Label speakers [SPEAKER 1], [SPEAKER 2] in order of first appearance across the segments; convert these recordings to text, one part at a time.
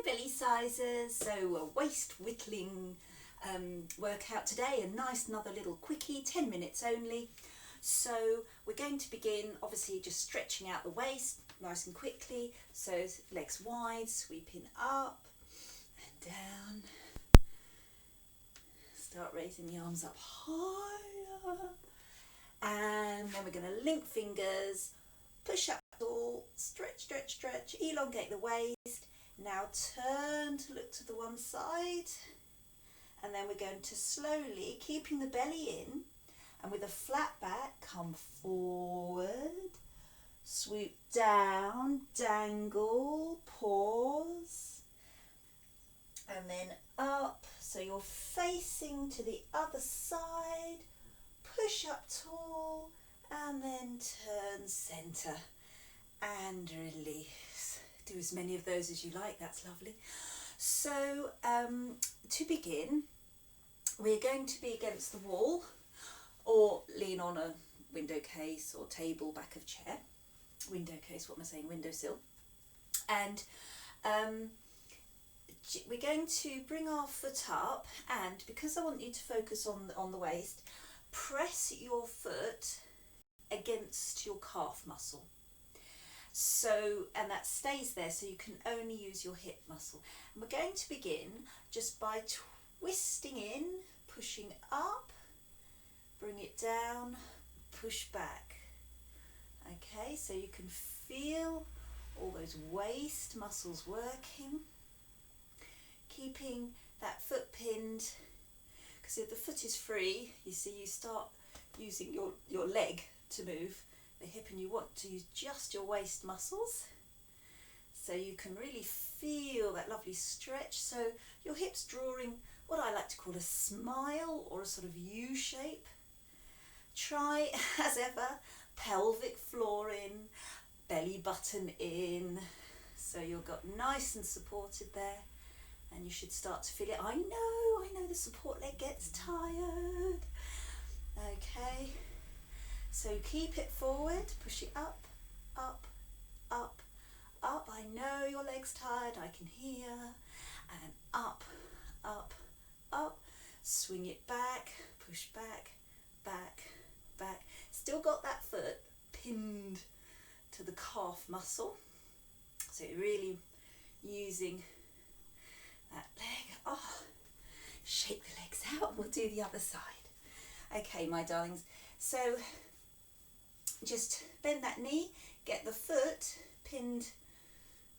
[SPEAKER 1] belly sizers, so a waist whittling workout today, a nice another little quickie, 10 minutes only. So we're going to begin obviously just stretching out the waist nice and quickly, so legs wide, sweeping up and down, start raising the arms up higher, and then we're going to link fingers, push up tall, stretch, stretch, stretch, elongate the waist. Now turn to look to the one side, and then we're going to slowly, keeping the belly in, and with a flat back, come forward, swoop down, dangle, pause, and then up, so you're facing to the other side, push up tall, and then turn centre and release. Do as many of those as you like, that's lovely. So to begin, we're going to be against the wall or lean on a window case or table, back of chair. Window case, what am I saying? Windowsill. And we're going to bring our foot up, and because I want you to focus on the waist, press your foot against your calf muscle. So, and that stays there, so you can only use your hip muscle. And we're going to begin just by twisting in, pushing up, bring it down, push back. Okay, so you can feel all those waist muscles working, keeping that foot pinned, because if the foot is free, you see, you start using your leg to move the hip, and you want to use just your waist muscles, so you can really feel that lovely stretch. So your hips drawing what I like to call a smile or a sort of U shape. Try, as ever, pelvic floor in, belly button in, so you've got nice and supported there, and you should start to feel it. I know the support leg gets tired. Okay, so keep it forward, push it up, up, up, up. I know your leg's tired, I can hear. And up, up, up. Swing it back, push back, back, back. Still got that foot pinned to the calf muscle. So you're really using that leg. Oh, shake the legs out. We'll do the other side. Okay, my darlings. So just bend that knee, get the foot pinned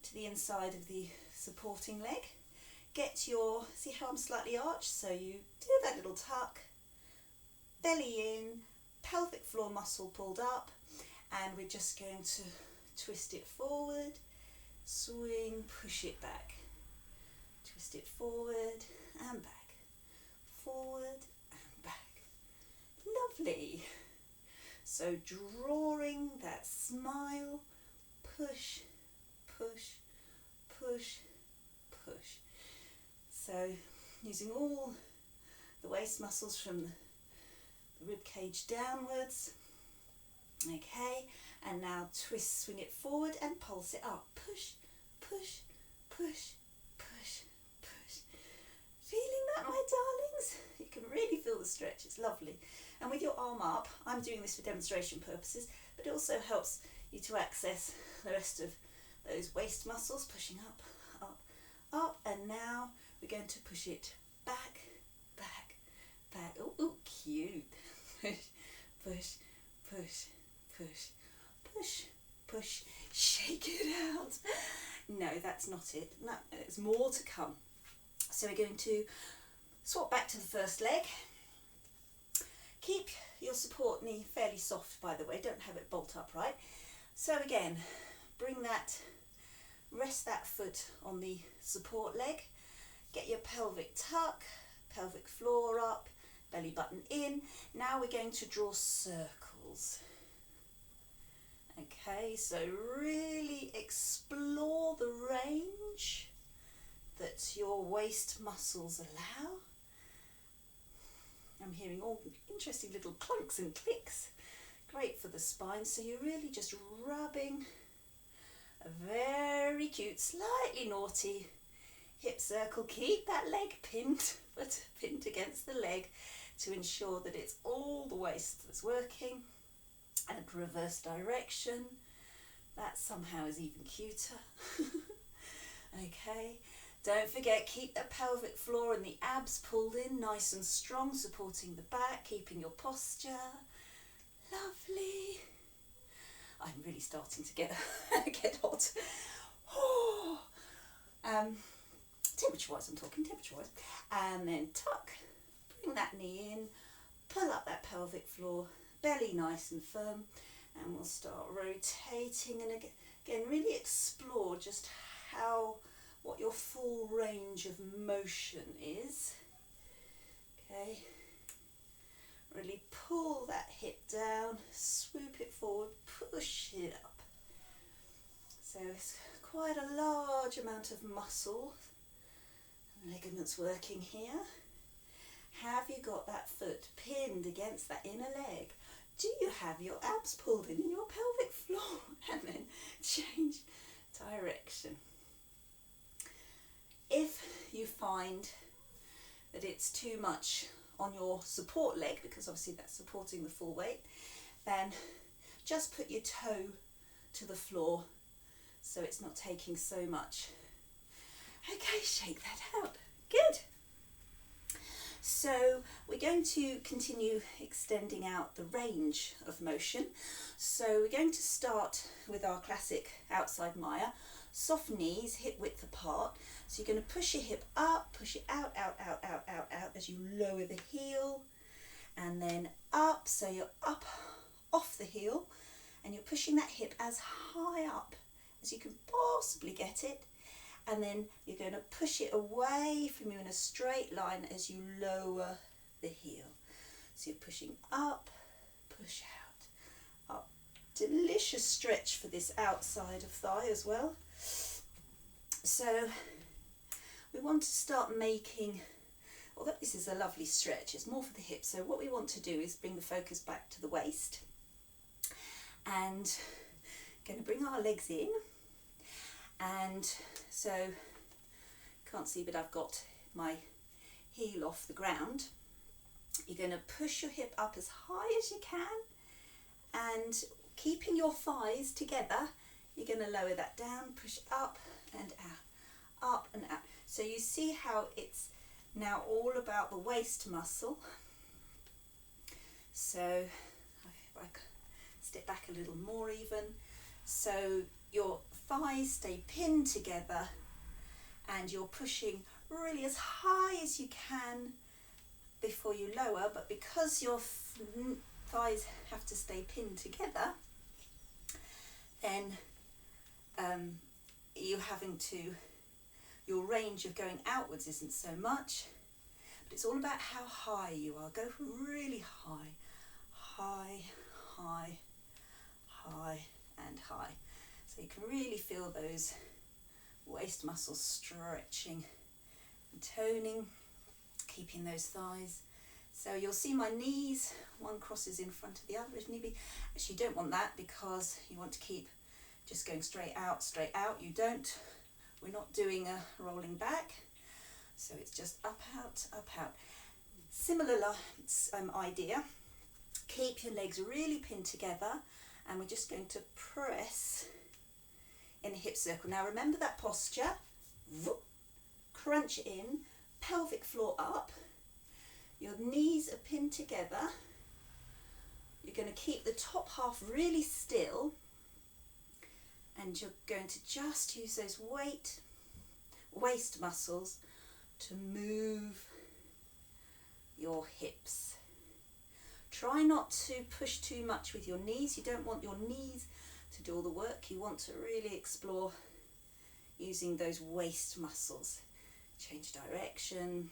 [SPEAKER 1] to the inside of the supporting leg. Get your, see how I'm slightly arched? So you do that little tuck, belly in, pelvic floor muscle pulled up, and we're just going to twist it forward, swing, push it back, twist it forward and back, forward and back. Lovely. So drawing that smile, push, push, push, push. So using all the waist muscles from the rib cage downwards. Okay, and now twist, swing it forward and pulse it up. Push, push, push, push, push. Feeling that, my darlings? You can really feel the stretch, it's lovely. And with your arm up, I'm doing this for demonstration purposes, but it also helps you to access the rest of those waist muscles, pushing up, up, up, and now we're going to push it back, back, back. Oh, cute. Push, push, push, push, push, push, shake it out. No, that's not it. No, there's more to come. So we're going to swap back to the first leg. Keep your support knee fairly soft, by the way, don't have it bolt upright. So again, bring that, rest that foot on the support leg, get your pelvic tuck, pelvic floor up, belly button in. Now we're going to draw circles. Okay, so really explore the range that your waist muscles allow. I'm hearing all interesting little clunks and clicks. Great for the spine. So you're really just rubbing a very cute, slightly naughty hip circle. Keep that leg pinned, foot pinned against the leg to ensure that it's all the waist that's working. And reverse direction. That somehow is even cuter. Okay. Don't forget, keep the pelvic floor and the abs pulled in nice and strong, supporting the back, keeping your posture. Lovely. I'm really starting to get hot. Oh. Temperature-wise, I'm talking temperature-wise. And then tuck, bring that knee in, pull up that pelvic floor, belly nice and firm, and we'll start rotating. And again, really explore just what your full range of motion is. Okay. Really pull that hip down, swoop it forward, push it up. So it's quite a large amount of muscle and ligaments working here. Have you got that foot pinned against that inner leg? Do you have your abs pulled in your pelvic floor? And then change direction. If you find that it's too much on your support leg, because obviously that's supporting the full weight, then just put your toe to the floor so it's not taking so much. Okay, shake that out. Good. So we're going to continue extending out the range of motion. So we're going to start with our classic outside Maya. Soft knees, hip width apart. So you're going to push your hip up, push it out, out, out, out, out, out as you lower the heel, and then up. So you're up off the heel and you're pushing that hip as high up as you can possibly get it. And then you're going to push it away from you in a straight line as you lower the heel. So you're pushing up, push out, up. Delicious stretch for this outside of thigh as well. So we want to start making, although this is a lovely stretch, it's more for the hips. So what we want to do is bring the focus back to the waist. And going to bring our legs in. And so, can't see, but I've got my heel off the ground. You're going to push your hip up as high as you can, and keeping your thighs together, you're going to lower that down, push up and out, up and out. So you see how it's now all about the waist muscle. So if I step back a little more even, so your thighs stay pinned together and you're pushing really as high as you can before you lower, but because your thighs have to stay pinned together, then your range of going outwards isn't so much, but it's all about how high you are. Go really high, high, high, high and high. So you can really feel those waist muscles stretching and toning, keeping those thighs. So you'll see my knees, one crosses in front of the other if need be. Actually, you don't want that because you want to keep just going straight out, straight out. You don't. We're not doing a rolling back. So it's just up, out, up, out. Similar idea. Keep your legs really pinned together and we're just going to press in a hip circle. Now remember that posture. Crunch in, pelvic floor up. Your knees are pinned together. You're going to keep the top half really still and you're going to just use those waist muscles to move your hips. Try not to push too much with your knees. You don't want your knees to do all the work. You want to really explore using those waist muscles. Change direction.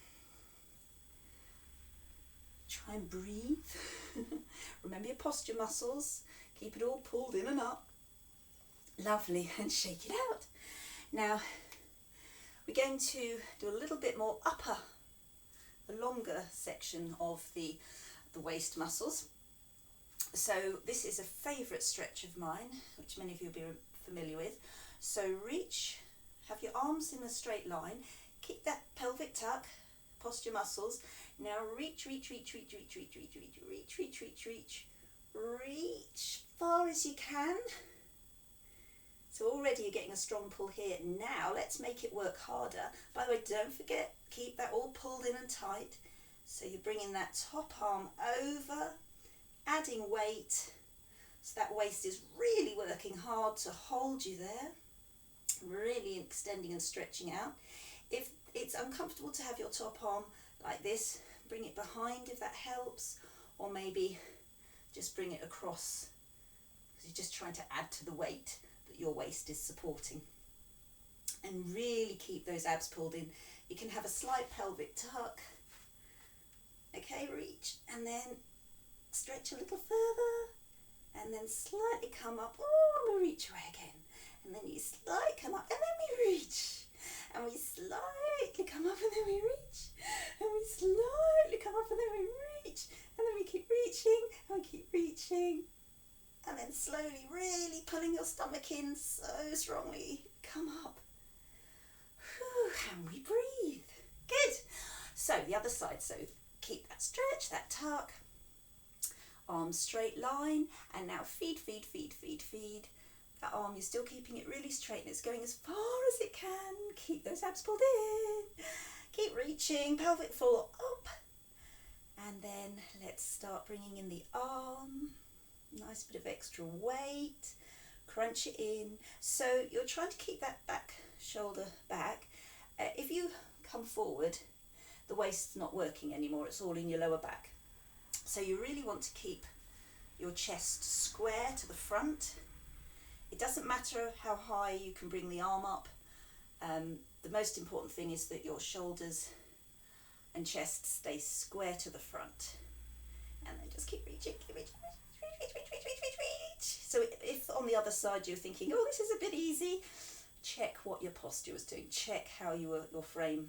[SPEAKER 1] Try and breathe. Remember your posture muscles. Keep it all pulled in and up. Lovely, and shake it out. Now we're going to do a little bit more upper, the longer section of the waist muscles. So this is a favourite stretch of mine, which many of you will be familiar with. So reach, have your arms in a straight line, Keep that pelvic tuck, posture muscles. Now reach, reach, reach, reach, reach, reach, reach, reach, reach, reach, reach, reach. Reach far as you can. So already you're getting a strong pull here. Now let's make it work harder. By the way, don't forget, keep that all pulled in and tight. So you're bringing that top arm over, adding weight. So that waist is really working hard to hold you there. Really extending and stretching out. If it's uncomfortable to have your top arm like this, bring it behind if that helps, or maybe just bring it across because you're just trying to add to the weight that your waist is supporting. And really keep those abs pulled in. You can have a slight pelvic tuck. Okay, reach and then stretch a little further and then slightly come up. Oh, and we reach away again. And then you slightly come up and then we reach. And we slightly come up and then we reach. And we slightly come up and then we reach. And then we keep reaching and we keep reaching. And then slowly really pulling your stomach in so strongly. Come up. Whew, and we breathe. Good. So the other side. So keep that stretch, that tuck. Arms straight line. And now feed, feed, feed, feed, feed. That arm, you're still keeping it really straight and it's going as far as it can. Keep those abs pulled in. Keep reaching, pelvic floor up. And then let's start bringing in the arm. Nice bit of extra weight. Crunch it in. So you're trying to keep that back shoulder back. If you come forward, the waist's not working anymore. It's all in your lower back. So you really want to keep your chest square to the front. It doesn't matter how high you can bring the arm up. The most important thing is that your shoulders and chest stay square to the front. And then just keep reaching, keep reaching, reach, reach, reach, reach, reach, reach, reach. So if on the other side you're thinking, oh, this is a bit easy, check what your posture was doing. Check how your frame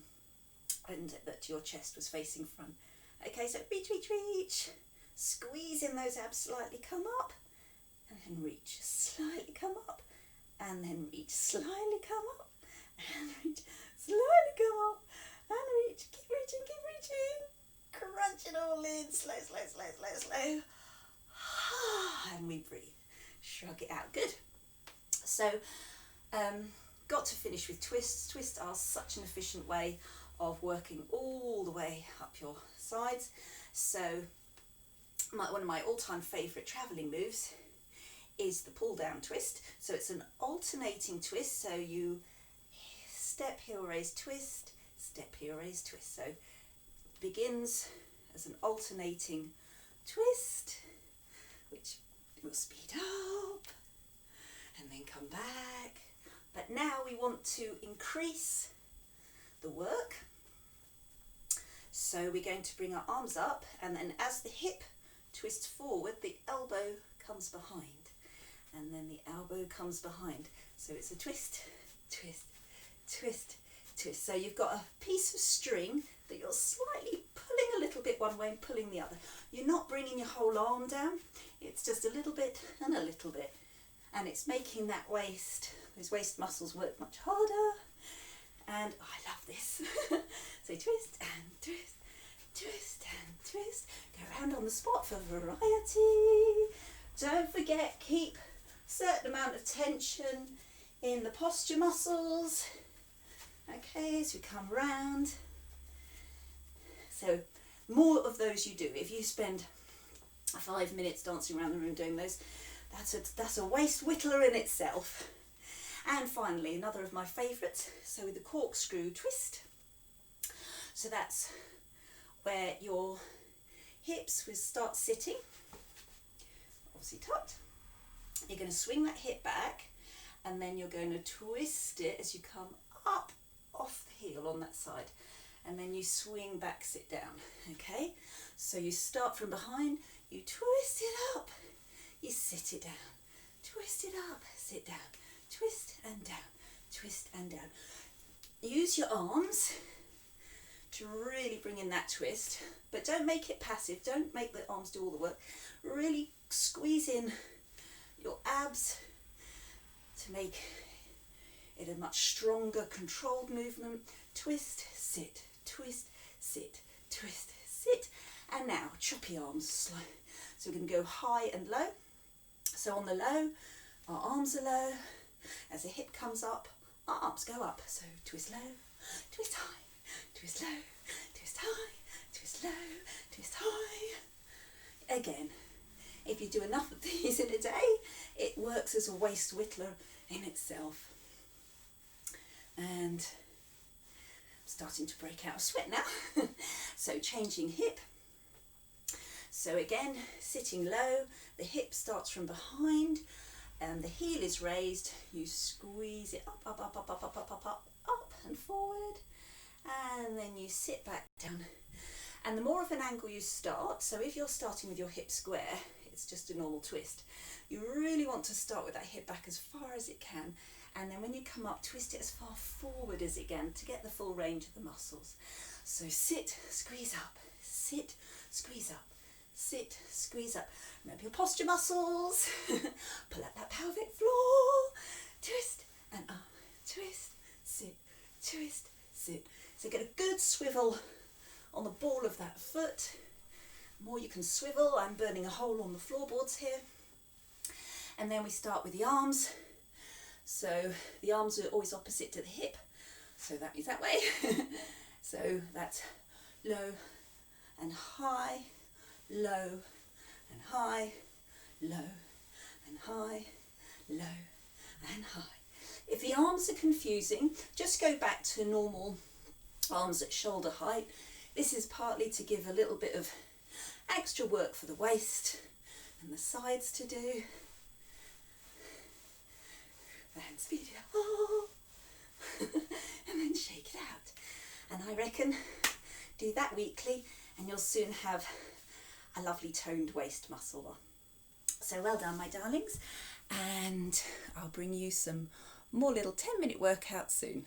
[SPEAKER 1] and that your chest was facing front. Okay, so reach, reach, reach. Squeeze in those abs slightly, come up. And then reach, slightly come up, and then reach, slightly come up, and reach, slightly come up, and reach, keep reaching, crunch it all in, slow, slow, slow, slow, slow, and we breathe, shrug it out, good. So, got to finish with twists. Twists are such an efficient way of working all the way up your sides. So, one of my all-time favourite travelling moves is the pull down twist. So it's an alternating twist. So you step, heel raise, twist, step, heel raise, twist. So it begins as an alternating twist, which will speed up and then come back. But now we want to increase the work. So we're going to bring our arms up, and then as the hip twists forward, the elbow comes behind. And then the elbow comes behind. So it's a twist, twist, twist, twist. So you've got a piece of string that you're slightly pulling a little bit one way and pulling the other. You're not bringing your whole arm down. It's just a little bit and a little bit. And it's making that waist, those waist muscles work much harder. And I love this. So twist and twist, twist and twist. Go around on the spot for variety. Don't forget, keep certain amount of tension in the posture muscles. Okay, so we come round. So more of those you do. If you spend 5 minutes dancing around the room doing those, that's a waist whittler in itself. And finally, another of my favourites, so with the corkscrew twist. So that's where your hips will start sitting, obviously tucked. You're going to swing that hip back, and then you're going to twist it as you come up off the heel on that side, and then you swing back, sit down. Okay, so you start from behind, you twist it up, you sit it down, twist it up, sit down, twist and down, twist and down. Use your arms to really bring in that twist, but don't make it passive. Don't make the arms do all the work. Really squeeze in your abs to make in a much stronger controlled movement. Twist, sit, twist, sit, twist, sit. And now choppy arms, slow. So we're going to go high and low. So on the low, our arms are low. As the hip comes up, our arms go up. So twist low, twist high, twist low, twist high, twist low, twist high. Again, if you do enough of these in a day, it works as a waist whittler in itself. And I'm starting to break out of sweat now. So changing hip. So again, sitting low, the hip starts from behind and the heel is raised. You squeeze it up, up, up, up, up, up, up, up, up, up and forward. And then you sit back down. And the more of an angle you start, so if you're starting with your hip square, it's just a normal twist. You really want to start with that hip back as far as it can. And then when you come up, twist it as far forward as it can to get the full range of the muscles. So sit, squeeze up, sit, squeeze up, sit, squeeze up. Remember your posture muscles. Pull up that pelvic floor. Twist and up, twist, sit, twist, sit. So get a good swivel on the ball of that foot. The more you can swivel, I'm burning a hole on the floorboards here. And then we start with the arms. So the arms are always opposite to the hip. So that is that way. So that's low and high, low and high, low and high, low and high. If the arms are confusing, just go back to normal arms at shoulder height. This is partly to give a little bit of extra work for the waist and the sides to do. And speed it up. Oh. And then shake it out. And I reckon do that weekly and you'll soon have a lovely toned waist muscle. So well done, my darlings. And I'll bring you some more little 10-minute workouts soon.